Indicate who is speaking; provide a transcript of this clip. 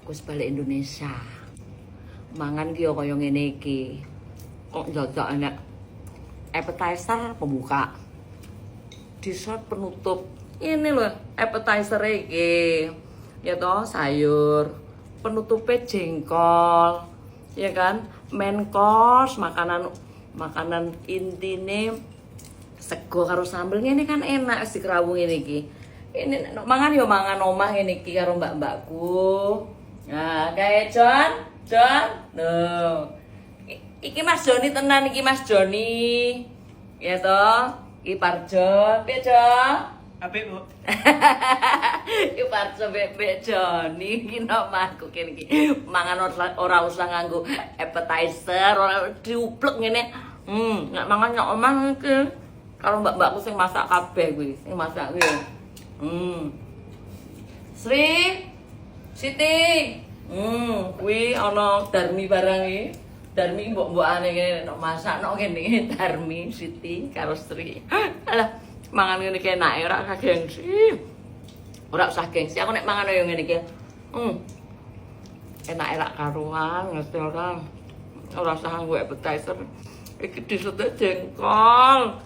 Speaker 1: Wis balik Indonesia. Mangan ki yo kaya ngene iki. Kok njajak enek appetizer pembuka. Dessert penutup. Ini loh appetizer iki. Ya toh sayur, penutupnya jengkol. Ya kan? Main course makanan intine sego karo sambel ngene kan enak wis dikrawung ngene iki. Ini nek mangan yo mangan omah ngene iki karo mbak-mbakku. Nah, kayak John. No. Iki Mas Joni tenan iki Mas Joni. Ya toh, iki Parjo. Piye, Jo?
Speaker 2: Apik, Bu.
Speaker 1: Iki Parjo bebek Joni iki nomahku kene iki. Mangan ora usah nganggo appetizer, ora diuplek ngene. Nek mangan nang omah iki karo mbak-mbakku sing masak kabeh kuwi, sing masak kuwi. Sri, Siti. Kuwi ana Darmi barang iki. Darmi mbok-mbokane kene nek masakno kene Darmi, Siti karo Sri. Alah, mangan ngene iki enake ora usah gengsi. Ora usah gengsi, aku nek mangan yo ngene iki. Enake rak karuan, ngerti ora? Ora usah nganggo appetizer. Iki disete jengkol.